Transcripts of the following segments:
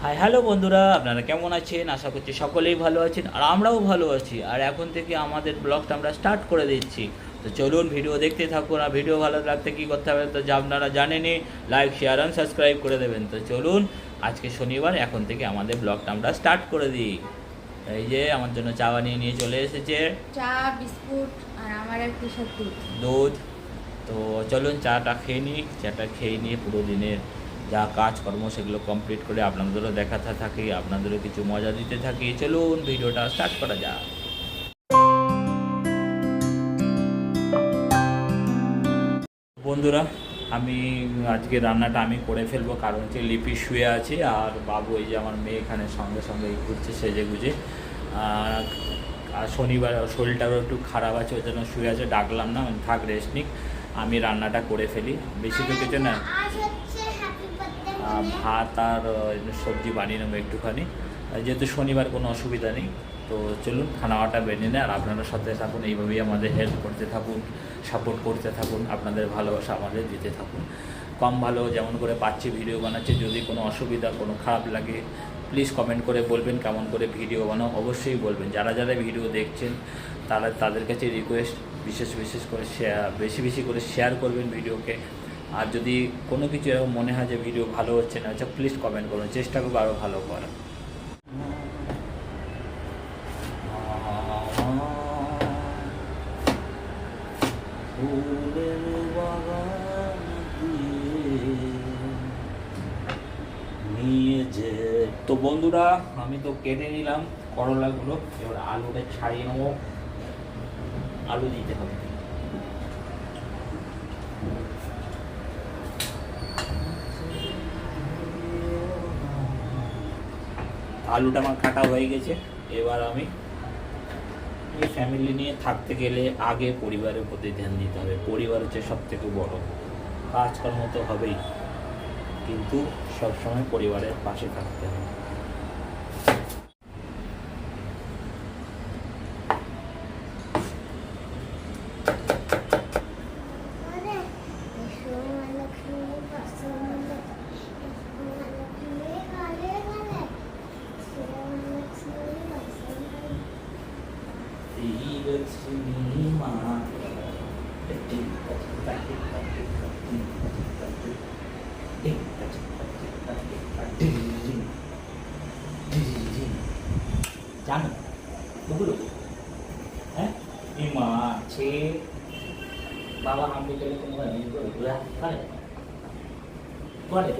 Hi hello বন্ধুরা, আপনারা কেমন আছেন? আশা করছি সকলেই ভালো আছেন আর আমরাও ভালো আছি। আর এখন থেকে আমাদের ব্লগটা আমরা স্টার্ট করে দিচ্ছি। তো চলুন ভিডিও দেখতে থাকুন। আর ভিডিও ভালো লাগতে কী করতে হবে তো আপনারা জানেনই, লাইক শেয়ার অ্যান্ড সাবস্ক্রাইব করে দেবেন। তো চলুন, আজকে শনিবার, এখন থেকে আমাদের ব্লগটা আমরা স্টার্ট করে দিই। এই যে আমার জন্য চা বানিয়ে নিয়ে চলে এসেছে, চা, বিস্কুট আর আমার আর কিসের দুধ। তো চলুন চাটা খেয়ে নিই। চাটা খেয়ে নিয়ে পুরো দিনের যা কাজকর্ম সেগুলো কমপ্লিট করে আপনাদেরও দেখাতে থাকি, আপনাদেরও কিছু মজা দিতে থাকি। চলুন ভিডিওটা স্টার্ট করা যাক। বন্ধুরা, আমি আজকে রান্নাটা আমি করে ফেলবো, কারণ হচ্ছে লিপি শুয়ে আছে আর বাবু, এই যে আমার মেয়ে এখানে সঙ্গে সঙ্গে ঘুরছে সেজে গুজে। আর শনিবার শরীরটাও একটু খারাপ আছে, ওই জন্য শুয়ে আছে, ডাকলাম না, থাক রেস্ট নিক, আমি রান্নাটা করে ফেলি। বেশি তো কিছু না, ভাত আর সবজি বানিয়ে নেবো একটুখানি, যেহেতু শনিবার কোনো অসুবিধা নেই। তো চলুন খানাটা বেরিয়ে নেয়, আর আপনারা সাথে থাকুন, এইভাবেই আমাদের হেল্প করতে থাকুন, সাপোর্ট করতে থাকুন, আপনাদের ভালোবাসা আমাদের দিতে থাকুন। কম ভালো যেমন করে পাচ্ছি ভিডিও বানাচ্ছি, যদি কোনো অসুবিধা কোনো খারাপ লাগে প্লিজ কমেন্ট করে বলবেন, কেমন করে ভিডিও বানাও অবশ্যই বলবেন। যারা যারা ভিডিও দেখছেন তাদের কাছে রিকোয়েস্ট, বিশেষ করে বেশি করে শেয়ার করবেন ভিডিওকে। আর যদি কোনো কিছু এরকম মনে হয় যে ভিডিও ভালো হচ্ছে না, আচ্ছা প্লিজ কমেন্ট করুন, চেষ্টা করবো আরও ভালো করার। তো বন্ধুরা, আমি তো কেটে নিলাম করলাগুলো, এবার আলুটা ছাড়িয়ে নেবো। আলু দিতে হবে, আলুটা আমার কাটা হয়ে গেছে। এবার আমি এই ফ্যামিলি নিয়ে থাকতে গেলে আগে পরিবারের প্রতি ধ্যান দিতে হবে। পরিবার হচ্ছে সব থেকে বড়, কাজকর্ম তো হবেই, কিন্তু সবসময় পরিবারের পাশে থাকতে হবে। জানো ওগুলো, হ্যাঁ এই মাছে বাবা আমি গেলে তোমার করে করে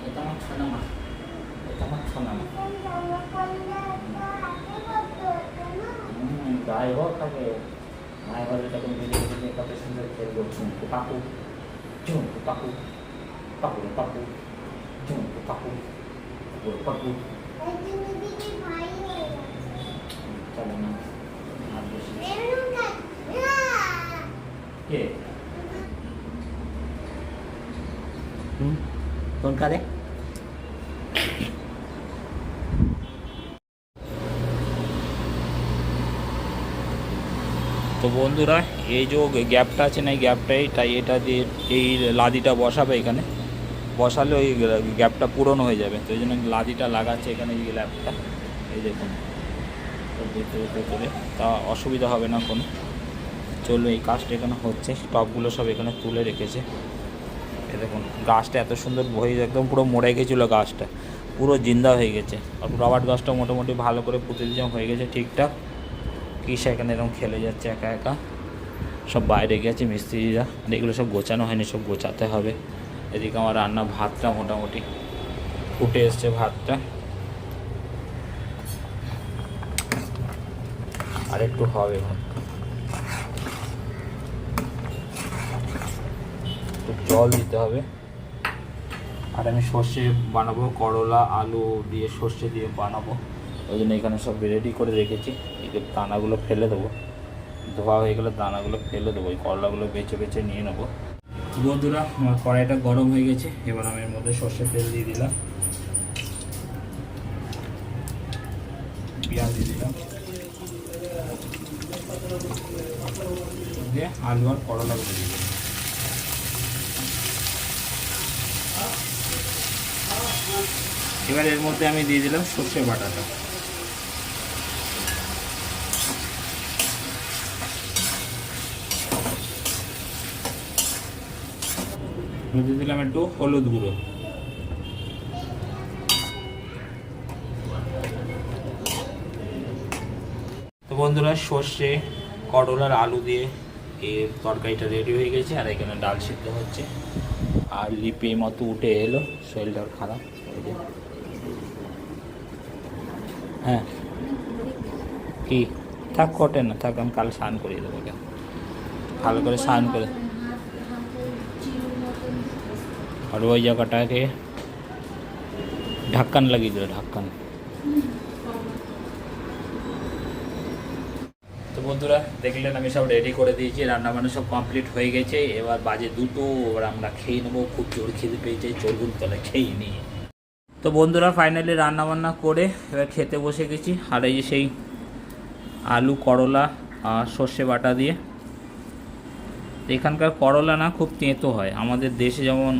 এটা আমার ছোনা মা, এটা আমার ছোনা মা। গায়ে হোক তাকে মায়ের ঘরে তখন ভিডিও নিয়ে কত সুন্দর খেলবো, ঝুমকু পাকু ঝুমকু পাকু পাকু পাকু ঝুমকু পাকু পাকু। চলো না আর বেশি কে কোন কারে। তো বন্ধুরা, এই যে গ্যাপটা আছে না, এই গ্যাপটাই তাই এটা দিয়ে এই লাদিটা বসাবে, এখানে বসালে ওই গ্যাপটা পূরণ হয়ে যাবে। তো এই জন্য লাদিটা লাগাচ্ছে এখানে, এই ল্যাপটা এই দেখুন দেখতে দেখতে চলে, তা অসুবিধা হবে না কোনো। চলো এই কাজটা এখানে হচ্ছে, টপগুলো সব এখানে তুলে রেখেছে। এই দেখুন গাছটা এত সুন্দর বয়ে, একদম পুরো মরে গেছিলো গাছটা, পুরো জিন্দা হয়ে গেছে। আর রবার্ট গাছটা মোটামুটি ভালো করে পুঁতে দিয়ে হয়ে গেছে ঠিকঠাক। কিসা এখানে এরকম খেলে যাচ্ছে একা একা, সব বাইরে গেছে মিস্ত্রিরা, আর এগুলো সব গোছানো হয়নি, সব গোছাতে হবে। এদিকে আমার রান্না ভাতটা মোটামুটি ফুটে এসছে, ভাতটা আর একটু হবে, একটু জল দিতে হবে। আর আমি সর্ষে বানাবো, করলা আলু দিয়ে সর্ষে দিয়ে বানাবো, ওই জন্য এখানে সব রেডি করে রেখেছি। এই যে দানাগুলো ফেলে দেবো, ধোয়া হয়ে গেলে দানাগুলো ফেলে দেবো, এই করলাগুলো বেছে বেছে নিয়ে নেবো। বন্ধুরা, আমার কড়াইটা গরম হয়ে গেছে, এবার আমি এর মধ্যে সর্ষে তেল দিয়ে দিলাম, পেঁয়াজ দিয়ে দিলাম, দিয়ে আলু আর করলা ভেজে দেবো। এবার এর মধ্যে আমি দিয়ে দিলাম সর্ষে বাটাটা। দিয়ে দিলাম একটু হলুদ গুঁড়ো। তো বন্ধুরা, সর্ষে করলার আলু দিয়ে এর তরকারিটা রেডি হয়ে গেছে। আর এখানে ডাল সিদ্ধ হচ্ছে। আর লিপি মতো উঠে এলো, শরীরটা ওর খারাপ। হ্যাঁ কি থাক, কটে না থাক, আমি কাল স্নান করিয়ে দেবো। কেন ভালো করে স্নান করে। আর ওই জায়গাটাকে ঢাক্কান লাগিয়ে দিল, ঢাক্কান। তো বন্ধুরা দেখলেন আমি সব রেডি করে দিয়েছি, রান্না বান্না সব কমপ্লিট হয়ে গেছে। এবার বাজে 2টো, এবার আমরা খেয়ে নেবো। খুব জোর খেতে পেয়েছে, চলুন তলে খেয়ে নিই। তো বন্ধুরা ফাইনালি রান্না বান্না করে এবার খেতে বসে গেছি। আর এই যে সেই আলু করলা আর সর্ষে বাটা দিয়ে। এখানকার করলা না খুব তেঁতো হয়, আমাদের দেশে যেমন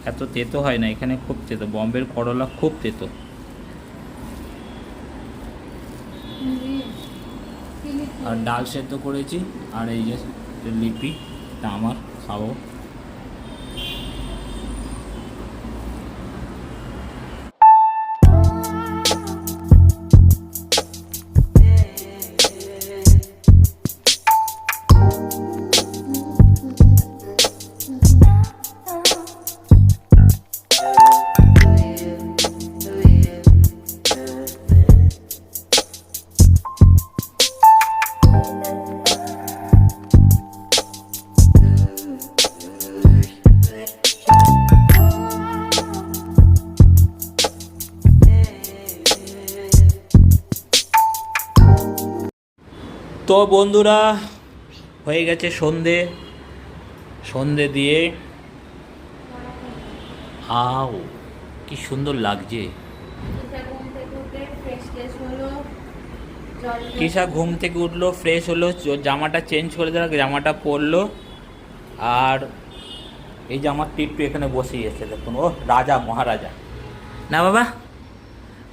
এত তেঁতো হয় না, এখানে খুব তেঁতো। বম্বের করলা খুব তেঁতো। আর ডাল সেদ্ধ করেছি। আর এই যে লিপি, তা আমার খাবো। তো বন্ধুরা হয়ে গেছে সন্ধে। সন্ধে দিয়ে আও কি সুন্দর লাগছে। কিসা ঘুম থেকে উঠলো, ফ্রেশ হলো, জামাটা চেঞ্জ করে দিল, জামাটা পরলো। আর এই যে আমার টিট্টু এখানে বসেই আছে, দেখুন। ও রাজা, মহারাজা না বাবা,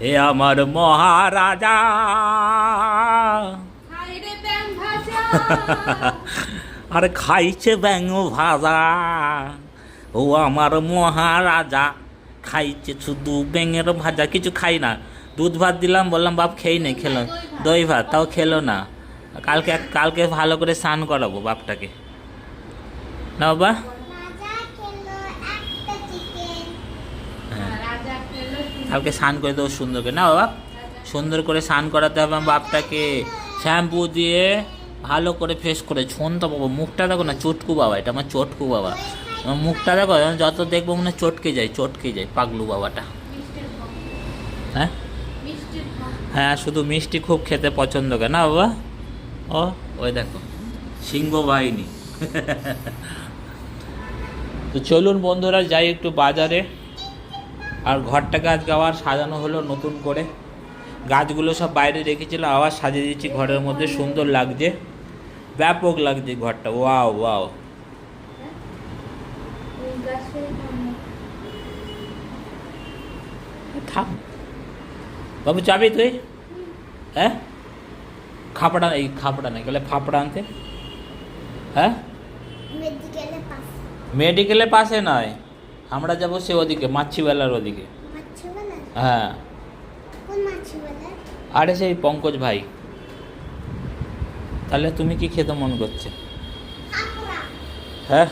এ আমার মহারাজা। আরে খাইছে ব্যাঙ ভাজা, ও আমার মহারাজা। খাইছে শুধু ব্যাঙের ভাজা, কিছু খাই না। দুধ ভাত দিলাম, বললাম বাপ খেয়ে নেই, খেলো। দই ভাত, তাও খেলো না। কালকে ভালো করে স্নান করাবো বাপটাকে, না বাবা? হ্যাঁ, কালকে স্নান করে দেবো সুন্দর করে, না বাবা? সুন্দর করে স্নান করাতে হবে আমার বাপটাকে। শ্যাম্পু দিয়ে ভালো করে ফ্রেশ করে। ছনটা বাবা, মুখটা দেখো না, চটকু বাবা। এটা আমার চটকু বাবা। আমার মুখটা দেখো, যত দেখবো মনে চটকে যায় পাগলু বাবাটা। হ্যাঁ হ্যাঁ, শুধু মিষ্টি খুব খেতে পছন্দ করে, না বাবা? ওই দেখো সিংহ বাহিনী। তো চলুন বন্ধুরা যাই একটু বাজারে। আর ঘরটাকে আজকে আবার সাজানো হলো নতুন করে। গাছগুলো সব বাইরে রেখেছিল, আবার সাজিয়ে দিচ্ছি ঘরের মধ্যে। সুন্দর লাগছে, ব্যাপক লাগছে ঘরটা। Wow wow. থাম বাবু, যাবি তুই? হ্যাঁ, খাপড়া নাই গেলে ফাপড়া আনতে। হ্যাঁ, মেডিকেলের পাশে নয়, আমরা যাবো সে ওদিকে, মাছিওয়ালার ওদিকে। হ্যাঁ, আরে সেই পঙ্কজ ভাই। তাহলে তুমি কি খেতে মন করছে? है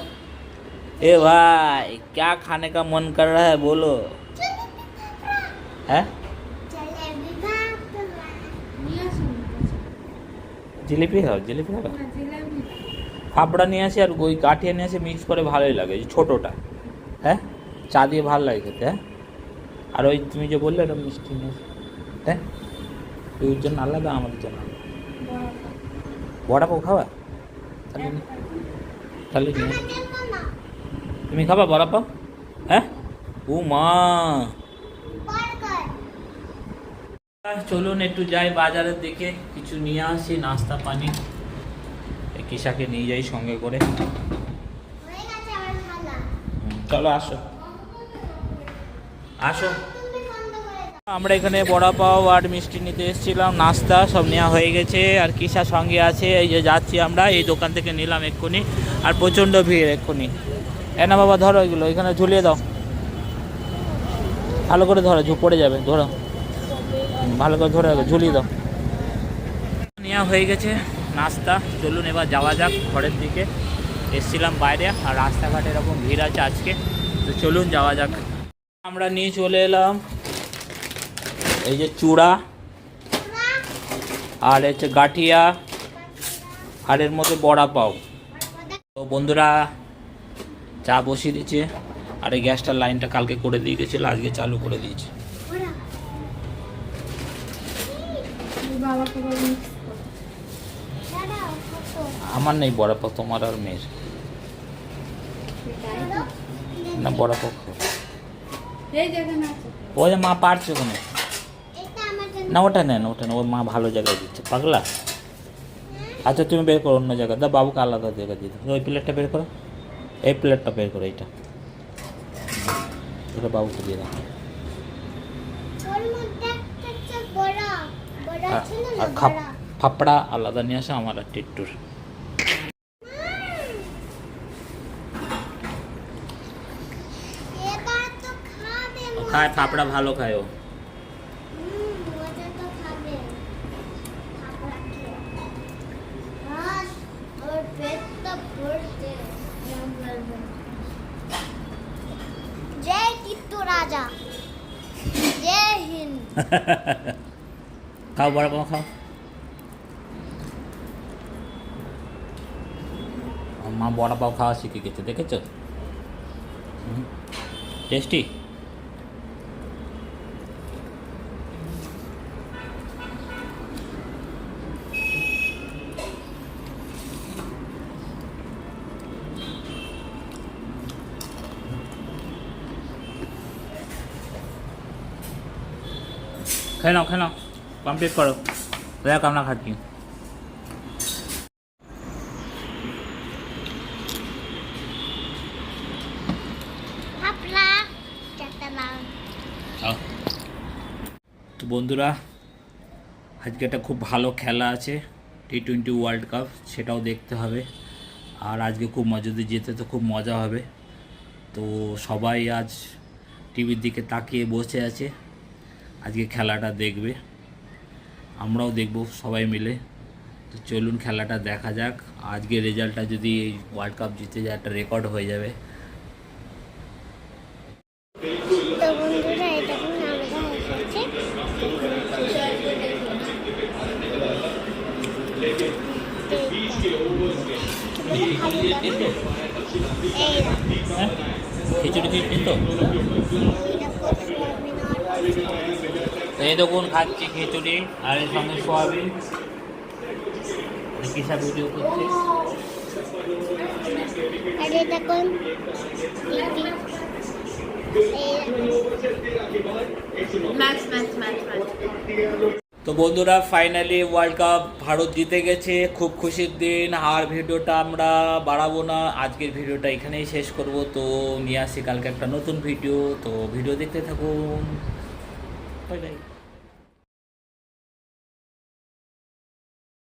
ए भाई क्या खाने का मन कर रहा है बोलो है জিলিপি খাও জিলিপি খাও ফাপড়া নিয়ে আসি আর ওই গাঠিয়া নিয়ে আসি মিক্স করে ভালোই লাগে ছোটোটা হ্যাঁ চা দিয়ে ভালো লাগে খেতে হ্যাঁ আর ওই তুমি যে বললে ওটা মিষ্টি নিয়ে হ্যাঁ ওই জন্য আলাদা আমাদের জন্য বড়া পাও খাওয়া তাহলে তাহলে তুমি খাবা বড়া পাও হ্যাঁ ও মা চলুন একটু যাই বাজারের দিকে কিছু নিয়ে আসি নাস্তা পানি কিশাকে নিয়ে যাই সঙ্গে করে। হয়ে গেছে আমার খালা। চলো আসো আসো। তুমি বন্ধ করে দাও। আমরা এখানে বড়া পাও আর মিষ্টি নিতে এসেছিলাম, নাস্তা সব নেওয়া হয়ে গেছে। আর কিসা সঙ্গে আছে, এই যে যাচ্ছি আমরা, এই দোকান থেকে নিলাম এক্ষুনি। আর প্রচণ্ড ভিড় এক্ষুনি। না বাবা ধরো এগুলো, এখানে ঝুলিয়ে দাও, ভালো করে ধরো, পড়ে যাবে, ধরো ভালো করে ধরে রাখো, ঝুলিয়ে দাও। নেওয়া হয়ে গেছে নাস্তা, চলুন এবার যাওয়া যাক ঘরের দিকে। এসছিলাম বাইরে, আর রাস্তাঘাটে এরকম ভিড় আছে আজকে, তো চলুন যাওয়া যাক। আমরা নিয়ে চলে এলাম এই যে চূড়া, আর হচ্ছে গাঠিয়া, আর এর মধ্যে বড়া পাও। তো বন্ধুরা চা বসিয়ে দিচ্ছে, আর এই গ্যাসটার লাইনটা কালকে করে দিয়ে গেছিলো, আজকে চালু করে দিয়েছে। ওরা বাবাকে বলুন দাঁড়াও কত আমার নেই বড়া পাও, তোমার আর মেয়ের। না বড়া পাও খাও। এই যেখানে আছে ও যে মা পারছে ওখানে, এটা আমার জন্য না ওটা নেন, ওটা না, ওর মা ভালো জায়গায় দিচ্ছে পাগলা। আচ্ছা তুমি বের করো অন্য জায়গা, দা বাবুকে আলাদা জায়গা দিয়ে দাও। ওই প্লেটটা বের করো, এই প্লেটটা বের করো, এইটা ওটা বাবুকে দিয়ে দাও। ওর মধ্যে একটা বড় বড় আর- ছিল না আর খাপ বড় ফাপড়া আলাদা নিয়ে আসো, আমার আর টিট্টুর। এবার তো খাবে ও খায় ফাপড়া, ভালো খায় ও। মজা তো খাবে খাবার খেয়ে আর ওর পেট তো ভরছে জয় টিট্টু রাজা জয় হিন্দ খাও বড়া পাও খাও। আমার মা বড়া পাও খাওয়া শিখে গেছে, দেখেছো? টেস্টি। খেয়ে নাও কমপ্লিট করো, দেখ আমরা খাচ্ছি। হাপলা চাটালাম তো বন্ধুরা আজকে একটা খুব ভালো খেলা আছে, T20 ওয়ার্ল্ড কাপ, সেটাও দেখতে হবে। আর আজকে খুব মজা, যদি যেতে তো খুব মজা হবে। তো সবাই আজ টিভির দিকে তাকিয়ে বসে আছে, আজকে খেলাটা দেখবে, আমরাও দেখব সবাই মিলে। তো চলুন খেলাটা দেখা যাক। আজকে রেজাল্টটা যদি এই ওয়ার্ল্ড কাপ জিতে যায়, একটা রেকর্ড হয়ে যাবে। তো বন্ধুরা এটা কিন্তু আমরা এসেছি এই হ্যাঁ খিচুড়ি খিচুড়ি তো এই দেখুন খাচ্ছি খিচুড়ি, আর এর সঙ্গে সোয়াবিন। কিসা ভিডিও করছে, আর এটা কোন ম্যাচ ম্যাচ ম্যাচ ম্যাচ তো বন্ধুরা ফাইনালি ওয়ার্ল্ড কাপ ভারত জিতে গেছে, খুব খুশির দিন। আর ভিডিওটা আমরা বাড়াবো না, আজকের ভিডিওটা এখানেই শেষ করব। তো নিয়ে আসি কালকে একটা নতুন ভিডিও, তো ভিডিও দেখতে থাকুন। Bye bye.